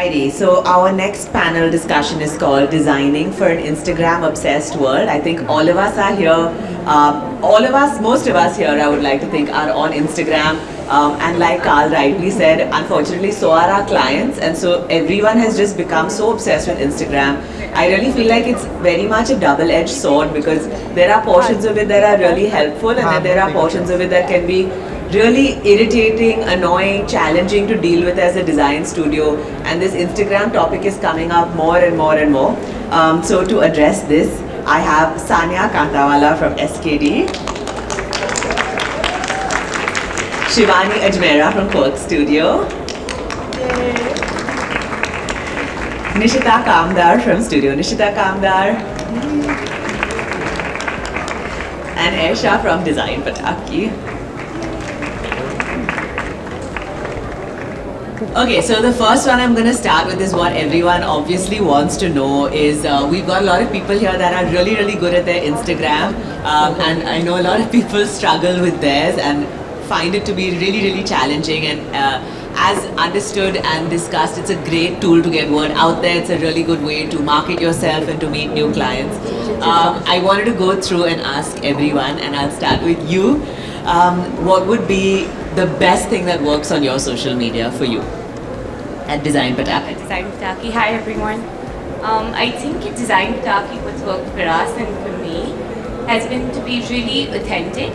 Alrighty, so our next panel discussion is called Designing for an Instagram Obsessed World. I think all of us are here, most of us here, I would like to think, are on Instagram. And like Carl rightly said, unfortunately, so are our clients. And so everyone has just become so obsessed with Instagram. I really feel like it's very much a double-edged sword because there are portions of it that are really helpful and then there are portions of it that can be really irritating, annoying, challenging to deal with as a design studio, and this Instagram topic is coming up more and more and more. So to address this, I have Saniya Kantawala from SKD, Shivani Ajmera from Quirk Studio, Nishita Kamdar from Studio Nishita Kamdar, and Esha from Design Pataki. Okay, so the first one I'm going to start with is what everyone obviously wants to know is we've got a lot of people here that are really, really good at their Instagram, and I know a lot of people struggle with theirs and find it to be really, really challenging, and as understood and discussed, it's a great tool to get word out there. It's a really good way to market yourself and to meet new clients. I wanted to go through and ask everyone, and I'll start with you. What would be the best thing that works on your social media for you at Design Pataki? Design Pataki. Hi everyone. I think at Design Pataki, what's worked for us and for me has been to be really authentic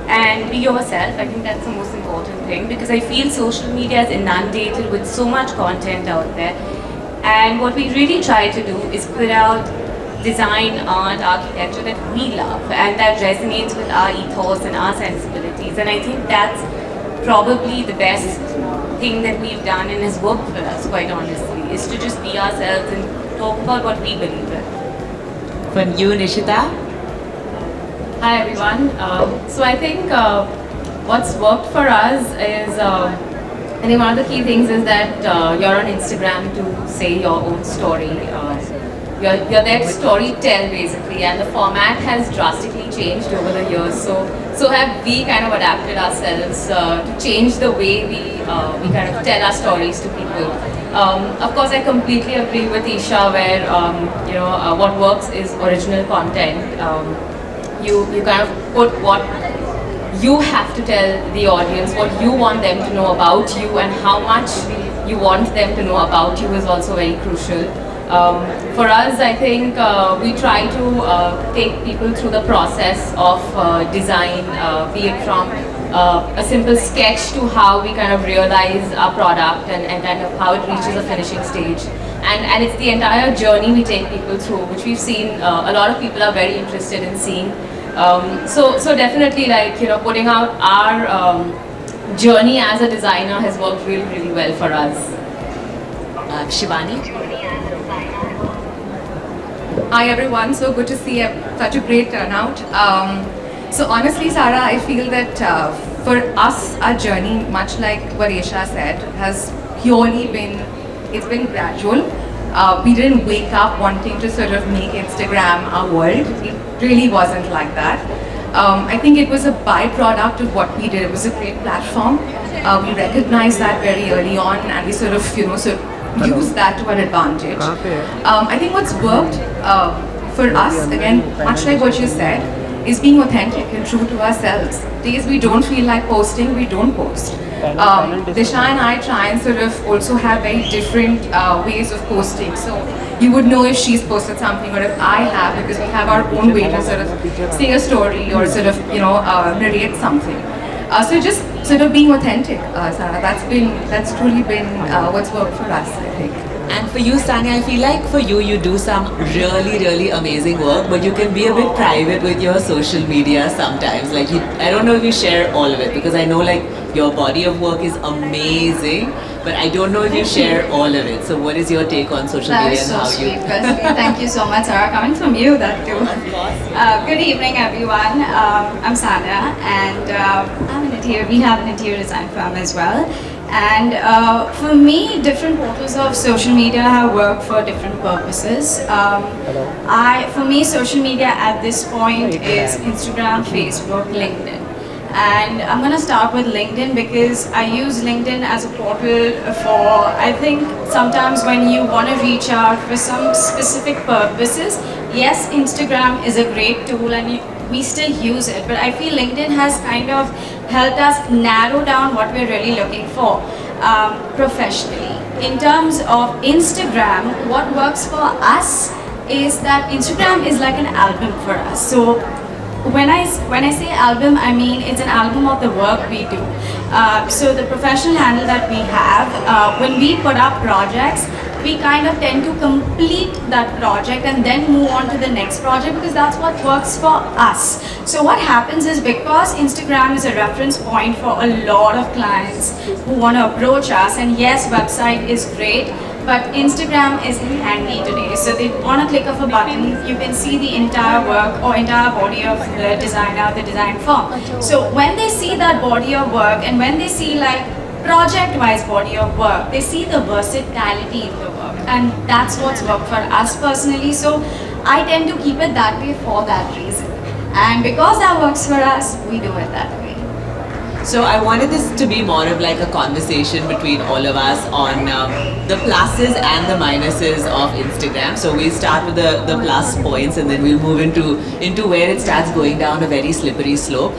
and be yourself. I think that's the most important thing because I feel social media is inundated with so much content out there, and what we really try to do is put out design, art, architecture that we love and that resonates with our ethos and our sensibilities, and I think that's probably the best thing that we've done and has worked for us, quite honestly, is to just be ourselves and talk about what we believe in. From you, Nishita? Hi everyone. So I think what's worked for us is, I think one of the key things is that you're on Instagram to say your own story. You're there to story tell basically, and the format has drastically changed over the years. So have we kind of adapted ourselves to change the way we kind of tell our stories to people. Of course, I completely agree with Esha where what works is original content. You kind of put what you have to tell the audience, what you want them to know about you, and how much you want them to know about you is also very crucial. For us, I think we try to take people through the process of design, be it from a simple sketch to how we kind of realize our product and kind of how it reaches a finishing stage. And it's the entire journey we take people through, which we've seen a lot of people are very interested in seeing. So definitely, like, putting out our journey as a designer has worked really, really well for us. Shivani? Hi everyone, so good to see such a great turnout. So honestly, Sarah, I feel that for us, our journey, much like what Esha said, has purely it's been gradual. We didn't wake up wanting to sort of make Instagram our world. It really wasn't like that. I think it was a byproduct of what we did. It was a great platform. We recognized that very early on, and we sort of, use that to our advantage. I think what's worked for us, again, much like what you said, is being authentic and true to ourselves. Days we don't feel like posting, we don't post. Disha and I try and sort of also have very different ways of posting. So you would know if she's posted something or if I have, because we have our own way to sort of say a story or sort of, narrate something. So just sort of being authentic, Sarah, that's truly been what's worked for us, I think. And for you, Saniya, I feel like for you, you do some really, really amazing work, but you can be a bit private with your social media sometimes. Like, I don't know if you share all of it, because I know, like, your body of work is amazing, but I don't know if you share all of it. So what is your take on social media and how sweet, you... Firstly, thank you so much, Sarah. Coming from you, that too. Good evening, everyone. I'm Saniya, and we have an interior design firm as well. And for me, different portals of social media have worked for different purposes. For me, social media at this point is Instagram, Facebook, LinkedIn. And I'm going to start with LinkedIn because I use LinkedIn as a portal for, I think sometimes when you want to reach out for some specific purposes, yes, Instagram is a great tool and we still use it, but I feel LinkedIn has kind of helped us narrow down what we're really looking for professionally. In terms of Instagram, what works for us is that Instagram is like an album for us. So when I say album, I mean it's an album of the work we do. So the professional handle that we have, when we put up projects, we kind of tend to complete that project and then move on to the next project because that's what works for us. So what happens is, because Instagram is a reference point for a lot of clients who want to approach us, and yes, website is great, but Instagram is handy today. So they want to click of a button, you can see the entire work or entire body of the designer, the design firm. So when they see that body of work and when they see like project-wise body of work, they see the versatility in the work, and that's what's worked for us personally. So I tend to keep it that way for that reason. And because that works for us, we do it that way. So I wanted this to be more of like a conversation between all of us on the pluses and the minuses of Instagram. So we'll start with the plus points and then we'll move into where it starts going down a very slippery slope.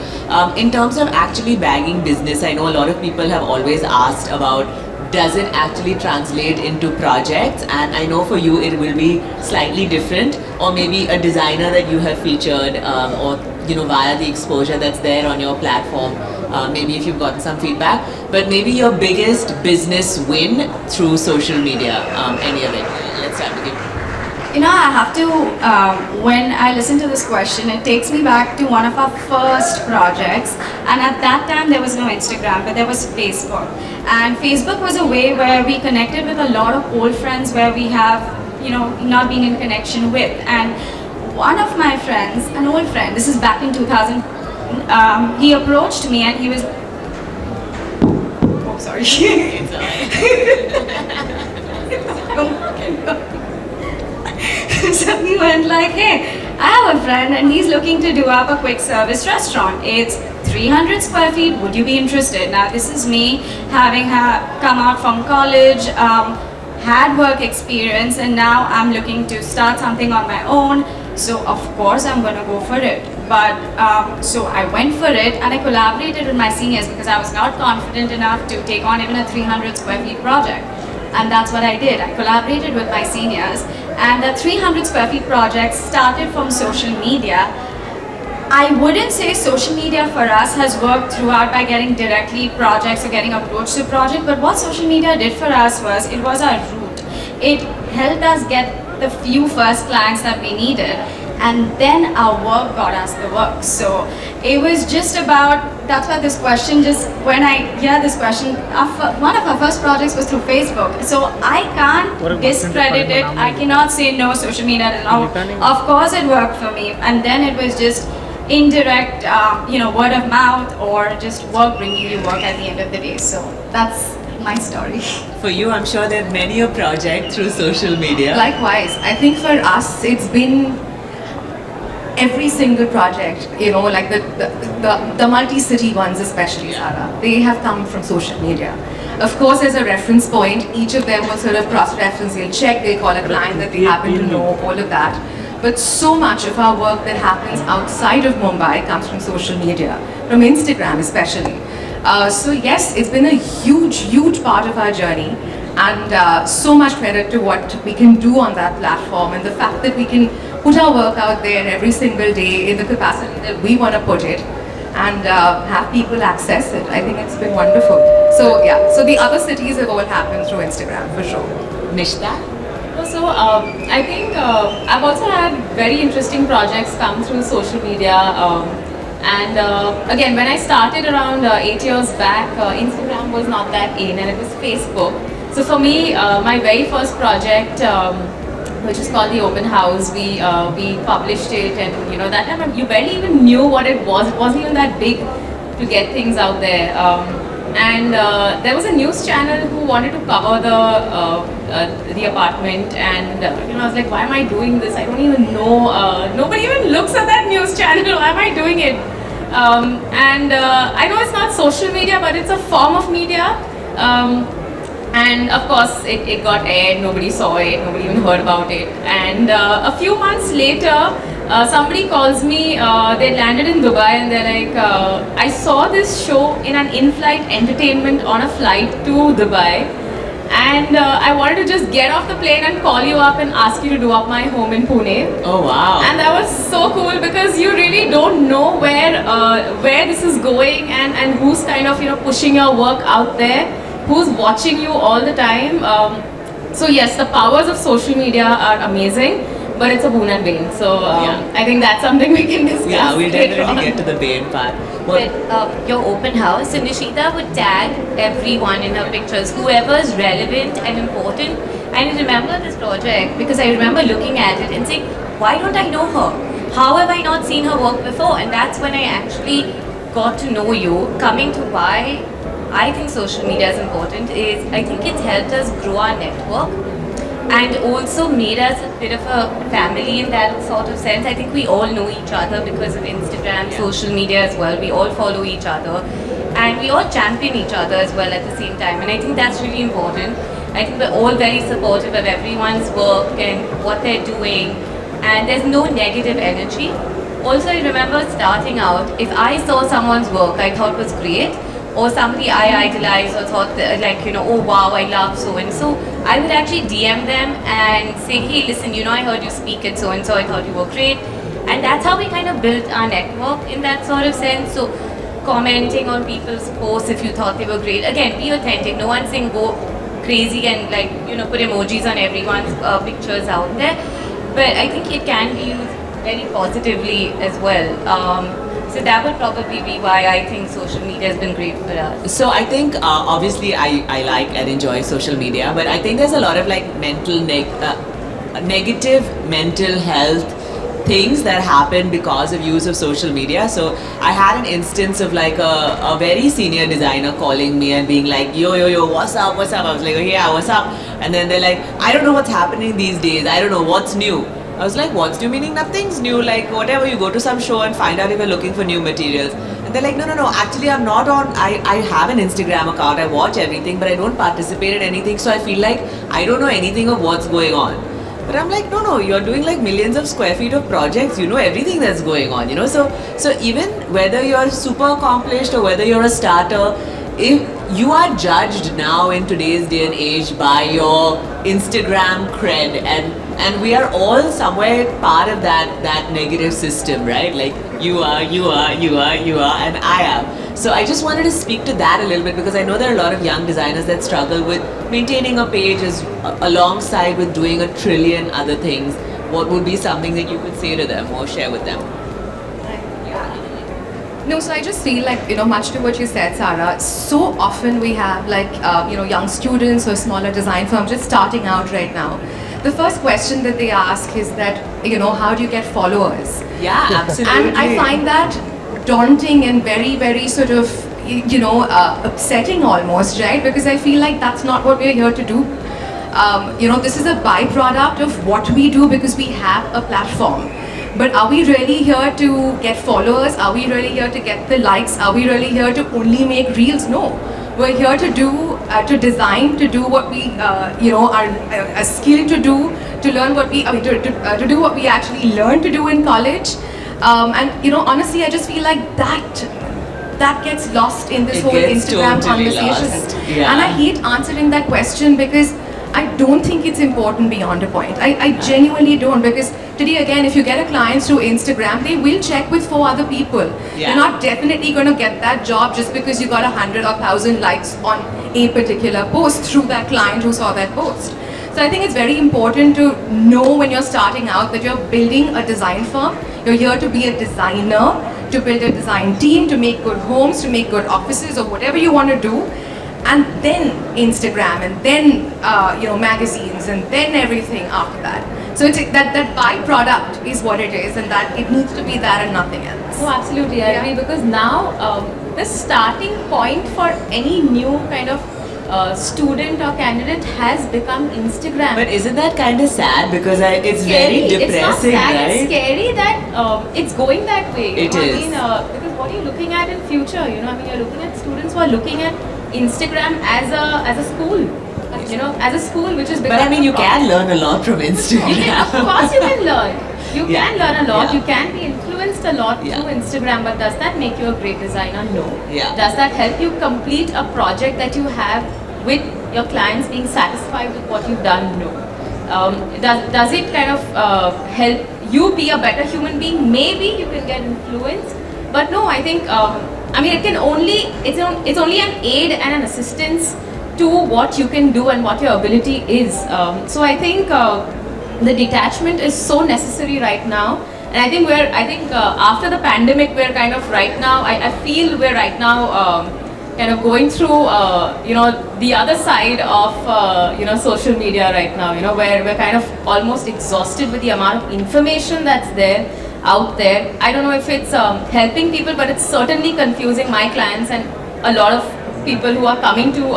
In terms of actually bagging business, I know a lot of people have always asked about, does it actually translate into projects? And I know for you it will be slightly different, or maybe a designer that you have featured or via the exposure that's there on your platform. Maybe if you've gotten some feedback, but maybe your biggest business win through social media, any of it. Let's start with you. I have to, when I listen to this question, it takes me back to one of our first projects, and at that time there was no Instagram, but there was Facebook. And Facebook was a way where we connected with a lot of old friends where we have, not been in connection with. And one of my friends, an old friend, this is back in 2000, he approached me and he was, oh sorry. It's So he went like, hey, I have a friend and he's looking to do up a quick service restaurant. It's 300 square feet, would you be interested? Now this is me having come out from college, had work experience, and now I'm looking to start something on my own. So of course I'm gonna go for it. But so I went for it and I collaborated with my seniors because I was not confident enough to take on even a 300 square feet project. And that's what I did. I collaborated with my seniors, and the 300 square feet project started from social media. I wouldn't say social media for us has worked throughout by getting directly projects or getting approached to project, but what social media did for us was, it was our route. It helped us get the few first clients that we needed, and then our work got us the work. So it was just about, that's why this question, just when I hear this question, one of our first projects was through Facebook. So I can't discredit it. I cannot say no, social media did not. Of course it worked for me, and then it was just indirect, word of mouth or just work bringing you work at the end of the day. So that's my story. For you, I'm sure there are many a project through social media. Likewise, I think for us, it's been every single project, like the multi-city ones especially, Sarah, they have come from social media. Of course, there's a reference point. Each of them will sort of cross-reference, they'll check, they call a client that they happen to know, all of that. But so much of our work that happens outside of Mumbai comes from social media, from Instagram especially. So yes, it's been a huge, huge part of our journey, and so much credit to what we can do on that platform, and the fact that we can put our work out there every single day in the capacity that we want to put it, and have people access it. I think it's been wonderful. So yeah, so the other cities have all happened through Instagram for sure. Nishita? So I think I've also had very interesting projects come through social media. And again, when I started around 8 years back, Instagram was not that in, and it was Facebook. So for me, my very first project, which is called the Open House, we published it, and that time you barely even knew what it was. It wasn't even that big to get things out there. And there was a news channel who wanted to cover the apartment, and I was like, why am I doing this? I don't even know. Nobody even looks at that news channel. Why am I doing it? I know it's not social media, but it's a form of media. And of course, it got aired, nobody saw it, nobody even heard about it. And a few months later, somebody calls me, they landed in Dubai and they're like, I saw this show in an in-flight entertainment on a flight to Dubai. And I wanted to just get off the plane and call you up and ask you to do up my home in Pune. Oh wow! And that was so cool because you really don't know where this is going and who's kind of pushing your work out there, who's watching you all the time. So yes, the powers of social media are amazing, but it's a boon and bane. So I think that's something we can discuss. Yeah, we'll definitely get to the bane part. But your open house, so Nishita would tag everyone in her pictures, whoever is relevant and important. And I remember this project because I remember looking at it and saying, why don't I know her? How have I not seen her work before? And that's when I actually got to know you. Coming to why I think social media is important is I think it's helped us grow our network and also made us a bit of a family in that sort of sense. I think we all know each other because of Instagram, social media as well. We all follow each other and we all champion each other as well at the same time. And I think that's really important. I think we're all very supportive of everyone's work and what they're doing, and there's no negative energy. Also, I remember starting out, if I saw someone's work I thought was great, or somebody I idolized or thought that, oh wow, I love so and so, I would actually DM them and say, hey, listen, I heard you speak at so and so, I thought you were great. And that's how we kind of built our network in that sort of sense. So commenting on people's posts if you thought they were great, again, be authentic. No one's saying go crazy and put emojis on everyone's pictures out there, but I think it can be used very positively as well. So that would probably be why I think social media has been great for us. So I think obviously I like and enjoy social media, but I think there's a lot of negative mental health things that happen because of use of social media. So I had an instance of a very senior designer calling me and being like, yo, what's up? I was like, oh, yeah, what's up? And then they're like, I don't know what's happening these days. I don't know what's new. I was like, what's new? Meaning nothing's new, whatever, you go to some show and find out if you're looking for new materials. And they're like, no, actually I'm not on, I have an Instagram account, I watch everything, but I don't participate in anything, so I feel like I don't know anything of what's going on. But I'm like, no, you're doing millions of square feet of projects, you know everything that's going on, So even whether you're super accomplished or whether you're a starter, if you are judged now in today's day and age by your Instagram cred, and we are all somewhere part of that negative system, right? Like you are, and I am. So I just wanted to speak to that a little bit because I know there are a lot of young designers that struggle with maintaining a page alongside with doing a trillion other things. What would be something that you could say to them or share with them? No, so I just feel much to what you said, Sarah, so often we have young students or smaller design firms just starting out right now. The first question that they ask is that, how do you get followers? Yeah, absolutely. And I find that daunting and very, very sort of, upsetting almost, right? Because I feel like that's not what we're here to do. This is a byproduct of what we do because we have a platform. But are we really here to get followers? Are we really here to get the likes? Are we really here to only make reels? No. We're here to do, to design, to do what we, are skilled to do, to learn what we, to do what we actually learned to do in college. And honestly, I just feel like that gets lost in this whole Instagram conversation. Yeah. And I hate answering that question because I don't think it's important beyond a point. I genuinely don't, because today again, if you get a client through Instagram, they will check with 4 other people. Yeah. You're not definitely going to get that job just because you got 100 or 1,000 likes on a particular post through that client who saw that post. So I think it's very important to know when you're starting out that you're building a design firm. You're here to be a designer, to build a design team, to make good homes, to make good offices, or whatever you want to do. And then Instagram, and then magazines, and then everything after that. So it's that byproduct is what it is, and that it needs to be that and nothing else. Oh, absolutely, I agree, because now the starting point for any new kind of student or candidate has become Instagram. But isn't that kind of sad? Because it's very depressing, it's not sad, right? It's scary that it's going that way. It is. Because what are you looking at in future? You know, I mean, you're looking at students who are looking at Instagram as a school. You know, as a school which is. But I mean, you can learn a lot from Instagram. Of course, you can learn. You can learn a lot. Yeah. You can be influenced a lot Yeah. through Instagram. But does that make you a great designer? No. Yeah. Does that help you complete a project that you have with your clients being satisfied with what you've done? No. Does it kind of help you be a better human being? Maybe you can get influenced, but no. I think I mean it can only it's only an aid and an assistance to what you can do and what your ability is. So I think the detachment is so necessary right now, and I think after the pandemic we're kind of right now. I feel we're right now. Kind of going through, you know, the other side of, you know, social media right now, you know, where we're kind of almost exhausted with the amount of information that's there, out there. I don't know if it's helping people, but it's certainly confusing my clients and a lot of people who are coming to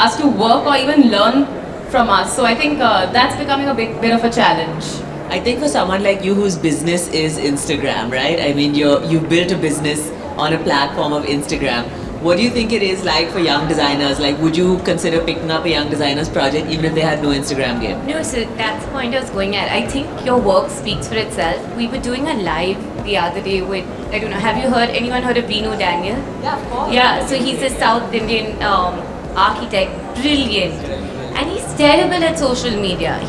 us to work or even learn from us. So I think that's becoming a bit of a challenge. I think for someone like you whose business is Instagram, right? I mean, you've built a business on a platform of Instagram. What do you think it is like for young designers? Like, would you consider picking up a young designer's project even if they had no Instagram game? No, so that's the point I was going at. I think your work speaks for itself. We were doing a live the other day with, I don't know, have you anyone heard of Vinu Daniel? Yeah, of course. Yeah, so he's a South Indian architect, brilliant. And he's terrible at social media.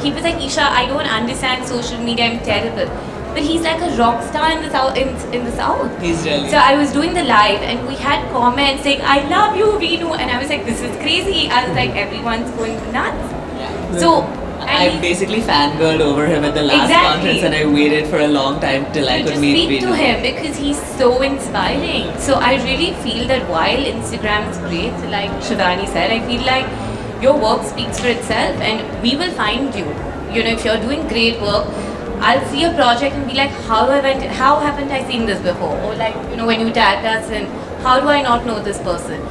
He was like, Esha, I don't understand social media, I'm terrible. But he's like a rock star in the South. In the South. He's really. So I was doing the live and we had comments saying, I love you, Vinu. And I was like, this is crazy. I was like, everyone's going nuts. Yeah. So I basically fangirled over him at the last conference and I waited for a long time till I could just meet speak Vinu. to him because he's so inspiring. So I really feel that while Instagram is great, like Shivani said, I feel like your work speaks for itself and we will find you. You know, if you're doing great work, I'll see a project and be like, how haven't I seen this before? Or like, you know, when you tag us and how do I not know this person?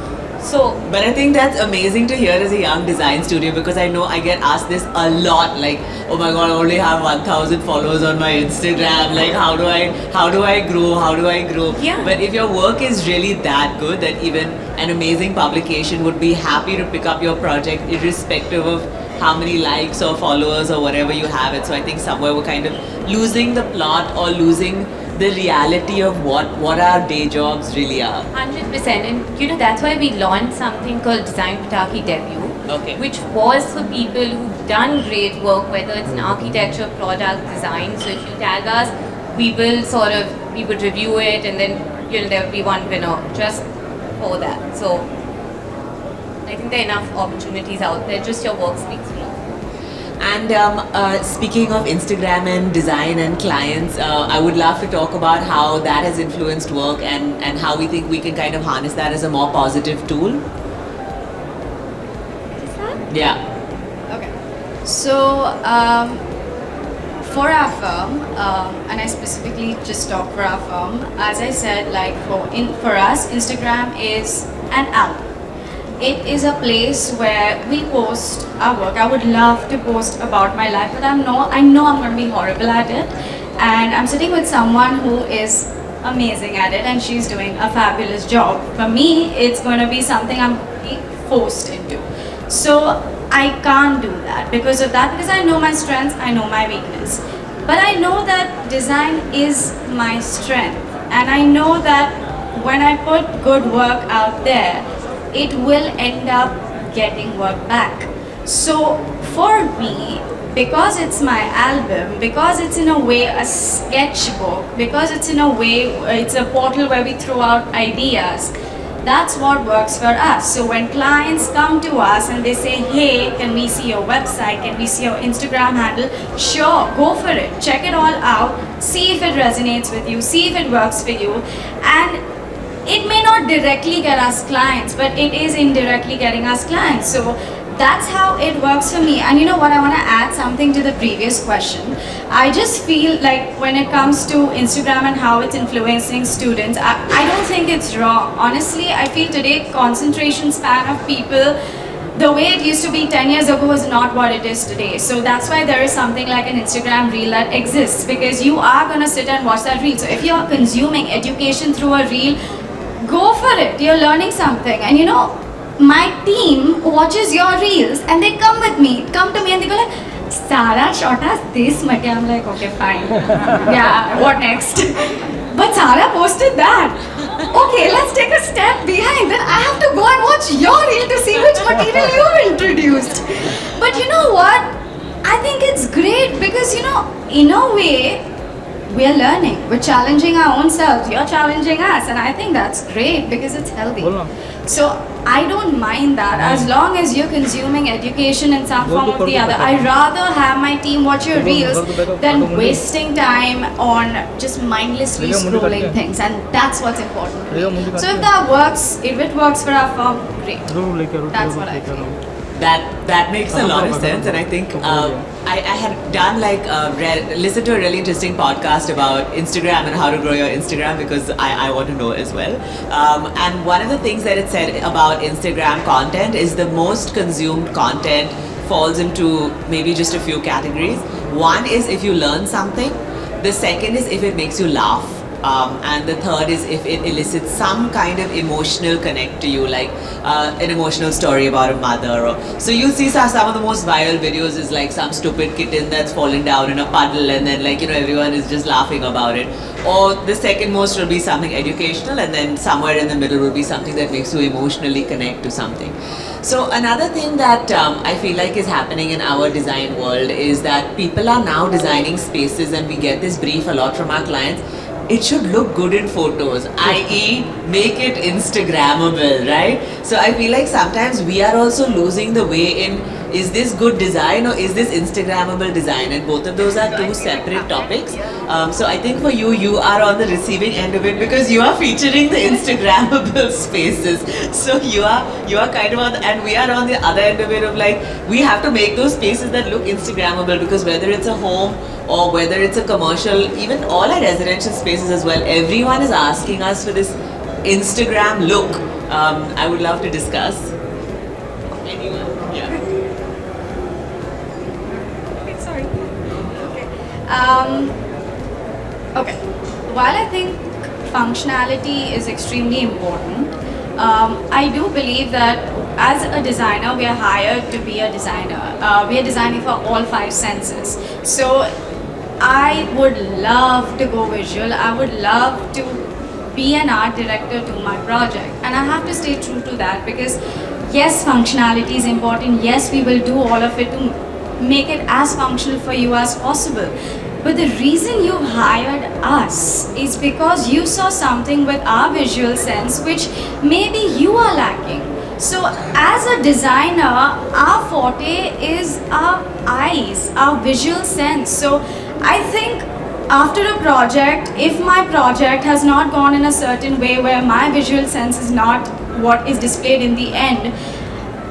So, but I think that's amazing to hear as a young design studio because I know I get asked this a lot. Like, oh my god, I only have 1,000 followers on my Instagram. Like, how do I grow? How do I grow? Yeah. But if your work is really that good that even an amazing publication would be happy to pick up your project irrespective of how many likes or followers or whatever you have it. So I think somewhere we're kind of losing the plot or losing the reality of what our day jobs really are. 100%. And you know, that's why we launched something called Design Pataki Debut. Okay. Which was for people who've done great work, whether it's in architecture, product, design. So if you tag us, we would review it and then, you know, there will be one winner just for that. So I think there are enough opportunities out there, just your work speaks for you. And speaking of Instagram and design and clients, I would love to talk about how that has influenced work and how we think we can kind of harness that as a more positive tool. Yeah. Okay. So, for our firm, and I specifically just talk for our firm, as I said, like for us, Instagram is an album. It is a place where we post our work. I would love to post about my life, but I know I'm going to be horrible at it. And I'm sitting with someone who is amazing at it and she's doing a fabulous job. For me, it's going to be something I'm forced into. So I can't do that because of that, because I know my strengths, I know my weakness. But I know that design is my strength. And I know that when I put good work out there, it will end up getting work back. So for me, because it's my album, because it's in a way a sketchbook, because it's in a way, it's a portal where we throw out ideas, that's what works for us. So when clients come to us and they say, hey, can we see your website, can we see your Instagram handle? Sure, go for it, check it all out, see if it resonates with you, see if it works for you. And it may not directly get us clients, but it is indirectly getting us clients. So that's how it works for me. And you know what, I want to add something to the previous question. I just feel like when it comes to Instagram and how it's influencing students, I don't think it's wrong. Honestly, I feel today concentration span of people the way it used to be 10 years ago is not what it is today. So that's why there is something like an Instagram reel that exists, because you are going to sit and watch that reel. So if you're consuming education through a reel, go for it. You're learning something. And you know, my team watches your reels and they come to me and they go like, Sarah shot us this much. I'm like, okay, fine. Yeah, what next? But Sarah posted that. Okay, let's take a step behind. Then I have to go and watch your reel to see which material you introduced. But you know what? I think it's great because, you know, in a way, we're learning. We're challenging our own selves. You're challenging us. And I think that's great because it's healthy. So I don't mind that as long as you're consuming education in some form or the other. I'd rather have my team watch your reels than wasting time on just mindlessly scrolling things, and that's what's important. So if that works, if it works for our firm, great. That's what I feel. That makes a lot of sense, and I think I had done like listened to a really interesting podcast about Instagram and how to grow your Instagram because I want to know as well. And one of the things that it said about Instagram content is the most consumed content falls into maybe just a few categories. One is if you learn something. The second is if it makes you laugh. And the third is if it elicits some kind of emotional connect to you, like an emotional story about a mother. So you'll see some of the most viral videos is like some stupid kitten that's fallen down in a puddle and then like, you know, everyone is just laughing about it. Or the second most will be something educational, and then somewhere in the middle will be something that makes you emotionally connect to something. So another thing that I feel like is happening in our design world is that people are now designing spaces, and we get this brief a lot from our clients. It should look good in photos, i.e. make it Instagrammable, right? So I feel like sometimes we are also losing the way in, is this good design or is this Instagrammable design? And both of those are two separate topics. So I think for you, you are on the receiving end of it because you are featuring the Instagrammable spaces. So you are kind of on the, and we are on the other end of it of like, we have to make those spaces that look Instagrammable, because whether it's a home or whether it's a commercial, even all our residential spaces as well, everyone is asking us for this Instagram look. I would love to discuss. Anyone? Yeah. Okay, sorry. Okay. While I think functionality is extremely important, I do believe that as a designer, we are hired to be a designer. We are designing for all five senses. So I would love to go visual. I would love to be an art director to my project, and I have to stay true to that because yes, functionality is important. Yes, we will do all of it to make it as functional for you as possible. But the reason you hired us is because you saw something with our visual sense which maybe you are lacking. So as a designer, our forte is our eyes, our visual sense. So I think after a project, if my project has not gone in a certain way where my visual sense is not what is displayed in the end,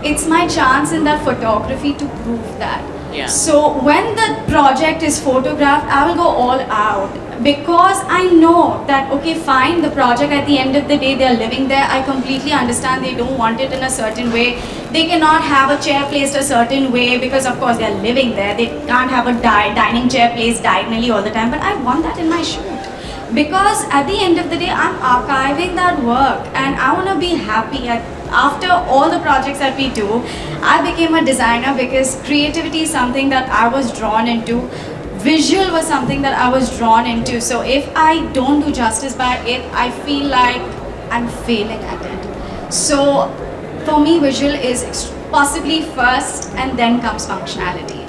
it's my chance in that photography to prove that. Yeah. So when the project is photographed, I will go all out because I know that, okay, fine, the project at the end of the day, they're living there. I completely understand they don't want it in a certain way. They cannot have a chair placed a certain way because of course they're living there. They can't have a dining chair placed diagonally all the time, but I want that in my shoot. Because at the end of the day, I'm archiving that work and I want to be happy. After all the projects that we do, I became a designer because creativity is something that I was drawn into. Visual was something that I was drawn into. So if I don't do justice by it, I feel like I'm failing at it. So for me, visual is possibly first and then comes functionality.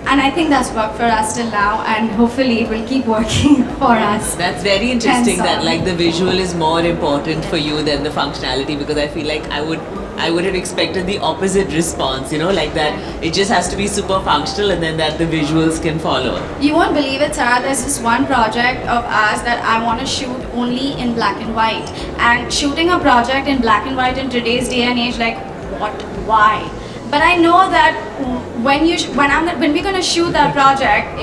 And I think that's worked for us till now, and hopefully it will keep working for us. That's very interesting that like the visual is more important for you than the functionality, because I feel like I would have expected the opposite response, you know, like that it just has to be super functional and then that the visuals can follow. You won't believe it, Sarah, there's this one project of ours that I want to shoot only in black and white. And shooting a project in black and white in today's day and age, like what, why? But I know that when we're going to shoot that project,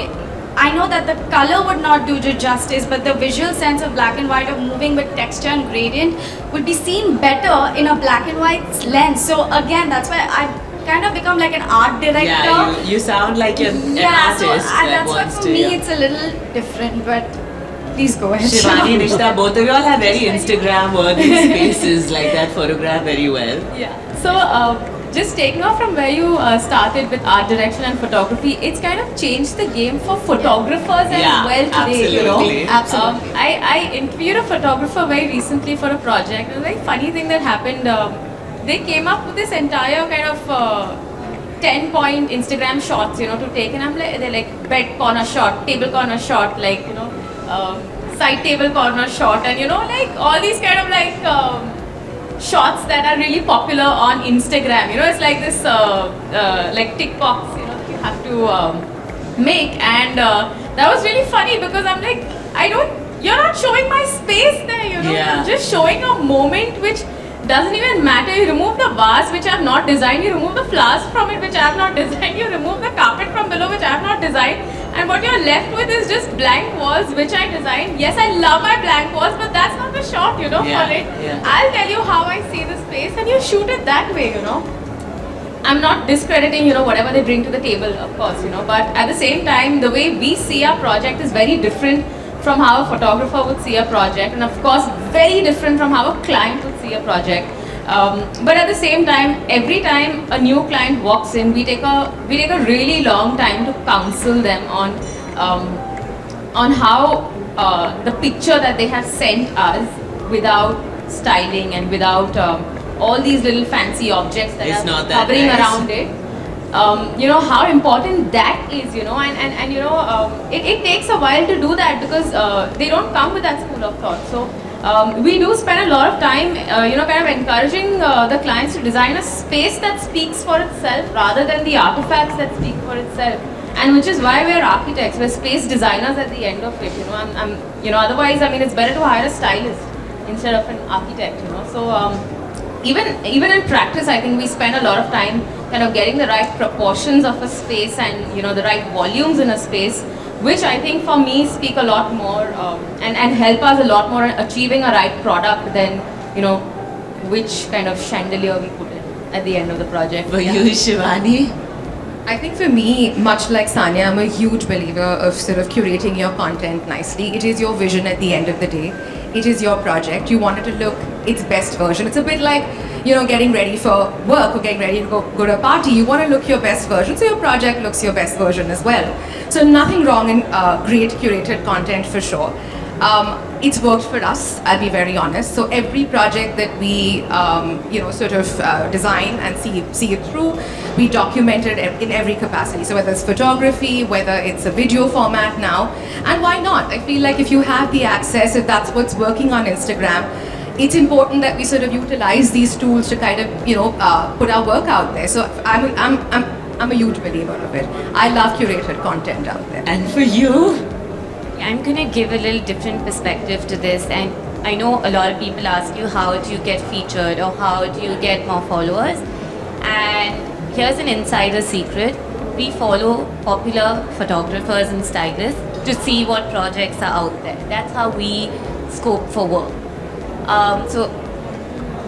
I know that the color would not do it justice, but the visual sense of black and white of moving with texture and gradient would be seen better in a black and white lens. So again, that's why I kind of become like an art director. Yeah, you sound like an artist so that that's why wants for to. me Yeah. it's a little different, but please go ahead. Shivani, Nishita, both of you all have very Instagram-worthy spaces like that, photograph very well. Yeah. So, just taking off from where you started with art direction and photography, it's kind of changed the game for photographers as Yeah, well today. You absolutely. know, Absolutely. I interviewed a photographer very recently for a project. It was a very funny thing that happened. They came up with this entire kind of 10-point Instagram shots, you know, to take, and I'm like, they're like bed corner shot, table corner shot, like, you know, side table corner shot, and you know, like all these kind of like shots that are really popular on Instagram. You know, it's like this like tick box, you know, that you have to make, and that was really funny because I'm like, you're not showing my space there, you know, Yeah. you're just showing a moment which doesn't even matter. You remove the vase which I have not designed, you remove the flowers from it which I have not designed, you remove the carpet from below which I have not designed, and what you're left with is just blank walls which I designed. Yes, I love my blank walls, but that's not the shot, you know, Yeah, for it. yeah. I'll tell you how I see the space and you shoot it that way, you know. I'm not discrediting, you know, whatever they bring to the table, of course, you know, but at the same time, the way we see our project is very different from how a photographer would see a project, and of course, very different from how a client would see a project. But at the same time, every time a new client walks in, we take a really long time to counsel them on how the picture that they have sent us, without styling and without all these little fancy objects that It's are not that hovering nice. around it. You know how important that is, you know, and you know, it takes a while to do that because they don't come with that school of thought. So we do spend a lot of time, you know, kind of encouraging the clients to design a space that speaks for itself rather than the artifacts that speak for itself. And which is why we're architects, we're space designers at the end of it. You know, you know, otherwise, I mean, it's better to hire a stylist instead of an architect. You know, so. Even in practice, I think we spend a lot of time kind of getting the right proportions of a space and, you know, the right volumes in a space, which I think for me speak a lot more and help us a lot more in achieving a right product than, you know, which kind of chandelier we put in at the end of the project. For you, Shivani? I think for me, much like Saniya, I'm a huge believer of sort of curating your content nicely. It is your vision at the end of the day. It is your project. You want it to look its best version. It's a bit like, you know, getting ready for work or getting ready to go to a party. You want to look your best version, so your project looks your best version as well. So nothing wrong in great curated content for sure. It's worked for us, I'll be very honest. So every project that we, you know, sort of design and see it through, we document it in every capacity. So whether it's photography, whether it's a video format now, and why not? I feel like if you have the access, if that's what's working on Instagram, it's important that we sort of utilize these tools to kind of, you know, put our work out there. So I'm a huge believer of it. I love curated content out there. And for you? I'm going to give a little different perspective to this, and I know a lot of people ask you how do you get featured or how do you get more followers, and here's an insider secret. We follow popular photographers and stylists to see what projects are out there. That's how we scope for work. So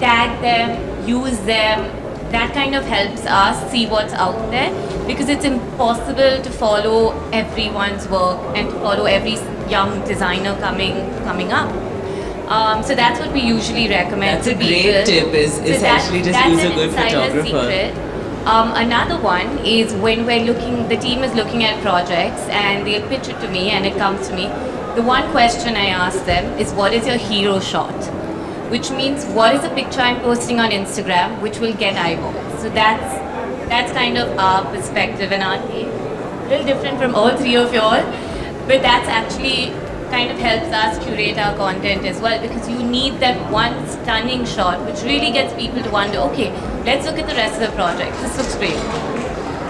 tag them, use them, that kind of helps us see what's out there, because it's impossible to follow everyone's work and to follow every young designer coming up. So that's what we usually recommend That's a to great people. tip, is essentially just that's use a an good insider photographer. secret. Another one is when the team is looking at projects and they'll pitch it to me and it comes to me. The one question I ask them is, what is your hero shot? Which means, what is the picture I'm posting on Instagram which will get eyeballs? So that's kind of our perspective and our take. A little different from all three of y'all, but that's actually kind of helps us curate our content as well, because you need that one stunning shot which really gets people to wonder, okay, let's look at the rest of the project. This looks great.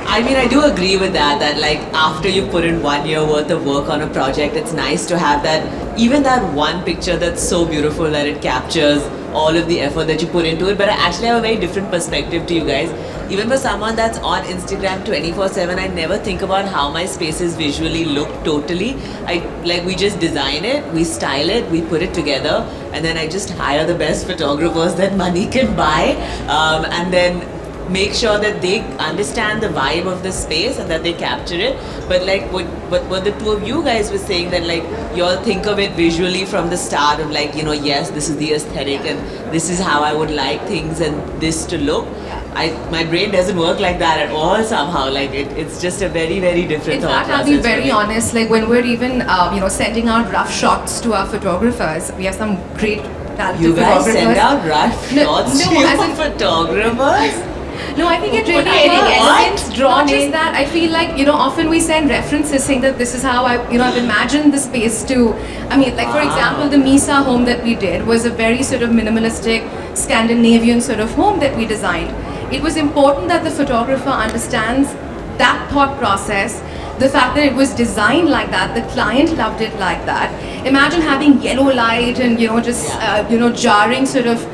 I mean, I do agree with that like after you put in 1 year worth of work on a project, it's nice to have that, even that one picture that's so beautiful that it captures all of the effort that you put into it. But I actually have a very different perspective to you guys. Even for someone that's on Instagram 24/7, I never think about how my spaces visually look totally. We just design it, we style it, we put it together, and then I just hire the best photographers that money can buy, and then make sure that they understand the vibe of the space and that they capture it. But like what the two of you guys were saying, that like you all think of it visually from the start of like, yes, this is the aesthetic and this is how I would like things and this to look. My brain doesn't work like that at all somehow. Like it's just a very, very different thought process. In fact, I'll be very honest, like when we're even sending out rough shots to our photographers, we have some great talented photographers. You guys send out rough shots to your photographers? No, I think it really elements drawn in that. I feel like, often we send references saying that this is how I've imagined the space to, for example, the Misa home that we did was a very sort of minimalistic Scandinavian sort of home that we designed. It was important that the photographer understands that thought process, the fact that it was designed like that, the client loved it like that. Imagine having yellow light and, jarring sort of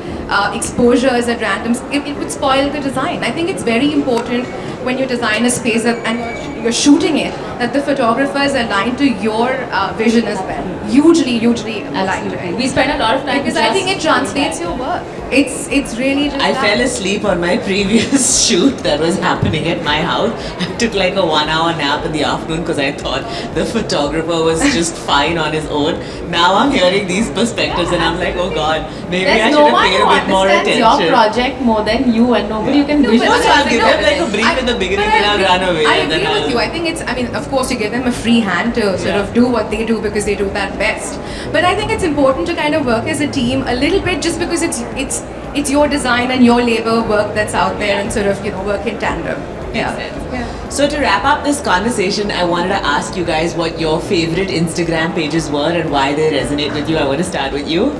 exposures at randoms. It would spoil the design. I think it's very important when you design a space and you're shooting it, that the photographers align to your vision as well. Hugely aligned to it. We spend a lot of time because I think it translates your work. It's really just I fell asleep on my previous shoot that was happening at my house. I took like a 1 hour nap in the afternoon because I thought the photographer was just fine on his own. Now I'm hearing these perspectives and I'm like, oh god, maybe I should have paid a bit more attention. Your project more than you, and nobody you can visualize. So I'll give them like a brief in the beginning and I'll run away. I agree with you. I think it's, of course you give them a free hand to sort of do what they do because they do that best. But I think it's important to kind of work as a team a little bit, just because it's your design and your labor work that's out there, and sort of work in tandem. Yeah. So to wrap up this conversation, I wanted to ask you guys what your favorite Instagram pages were and why they resonate with you. I want to start with you.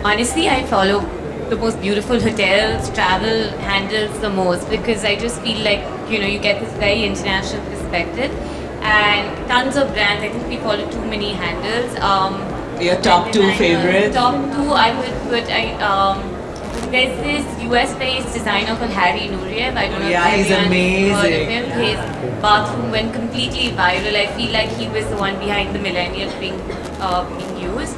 Honestly, I follow the most beautiful hotels, travel handles the most, because I just feel like, you get this very international perspective and tons of brands. I think we follow too many handles. Your top two favorites? Top two, I would put, there's this US-based designer called Nuria. I don't know if he's amazing. Heard of him. His bathroom went completely viral. I feel like he was the one behind the millennials being used.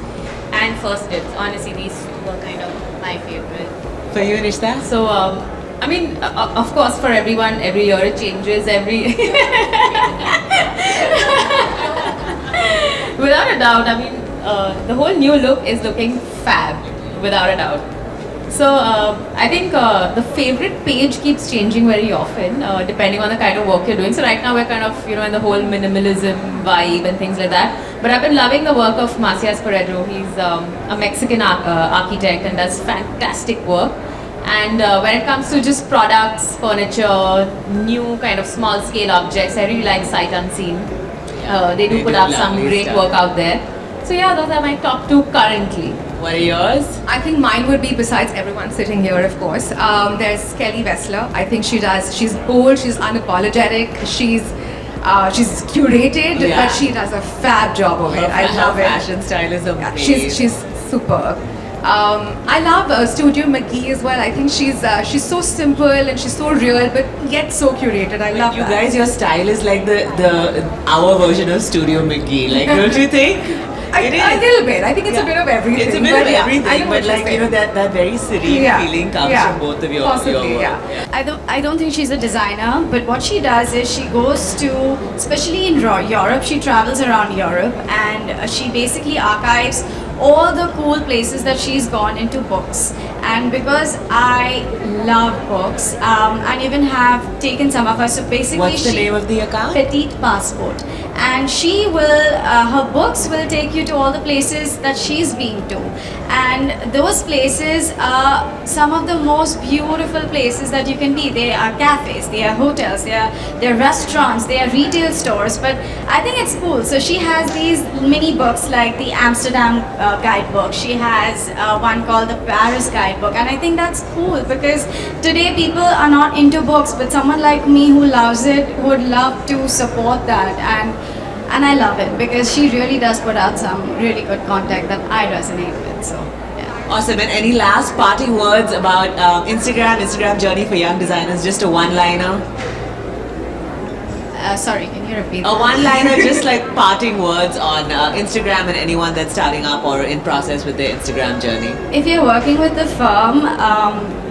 And First Dips. Honestly, these two were kind of my favorite. For you, Nishita? So, of course, for everyone, every year it changes. Without a doubt, the whole new look is looking fab, without a doubt. So I think the favorite page keeps changing very often, depending on the kind of work you're doing. So right now we're kind of, in the whole minimalism vibe and things like that. But I've been loving the work of Macias Corredro. He's a Mexican architect and does fantastic work. And when it comes to just products, furniture, new kind of small scale objects, I really like Sight Unseen. They do put up some great work out there. So yeah, those are my top two currently. What are yours? I think mine would be, besides everyone sitting here, of course, there's Kelly Wesler. I think she's bold, she's unapologetic, she's curated, but she does a fab job of it. I love it. Fashion style is amazing. Yeah, she's superb. I love Studio McGee as well. I think she's so simple and she's so real, but yet so curated. I love you that. guys, your style is like our version of Studio McGee. Like, don't you think? A little bit. I think it's a bit of everything. It's a bit of everything, but like, that very serene feeling comes from both of your Possibly, work. I don't think she's a designer, but what she does is she goes to, especially in Europe, she travels around Europe, and she basically archives all the cool places that she's gone into books. And because I love books, I even have taken some of her. So basically, what's the name of the account? Petite Passport. And she will, her books will take you to all the places that she's been to. And those places are some of the most beautiful places that you can be. They are cafes, they are hotels, they are restaurants, they are retail stores. But I think it's cool. So she has these mini books like the Amsterdam guidebook. She has one called the Paris guidebook. And I think that's cool because today people are not into books, but someone like me who loves it would love to support that. And I love it because she really does put out some really good content that I resonate with. So, yeah. Awesome. And any last parting words about Instagram journey for young designers? Just a one-liner. Sorry, can you repeat A that? one-liner, just like parting words on Instagram and anyone that's starting up or in process with their Instagram journey. If you're working with the firm,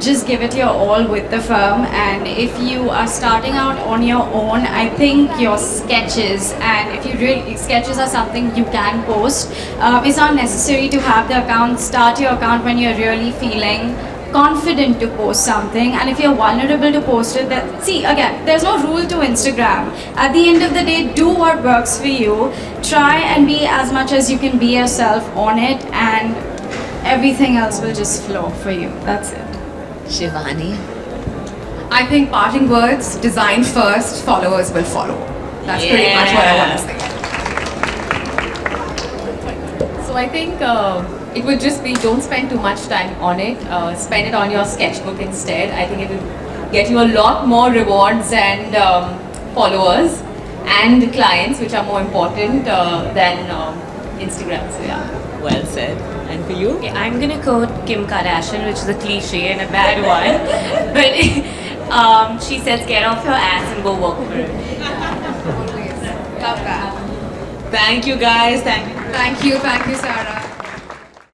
just give it your all with the firm. And if you are starting out on your own, I think your sketches, and if you really, sketches are something you can post. It's not necessary to have the account. Start your account when you're really feeling confident to post something, and if you're vulnerable to post it, see, again, there's no rule to Instagram. At the end of the day, do what works for you. Try and be as much as you can be yourself on it, and everything else will just flow for you. That's it. Shivani. I think parting words, design first, followers will follow. That's pretty much what I want to say. So I think it would just be, don't spend too much time on it. Spend it on your sketchbook instead. I think it will get you a lot more rewards and followers and clients, which are more important than Instagram. So yeah. Well said. And for you? Okay, I'm gonna quote Kim Kardashian, which is a cliche and a bad one, but she says, "Get off your ass and go work for it." Always. Love that. Thank you guys. Thank you. Thank you, Sarah.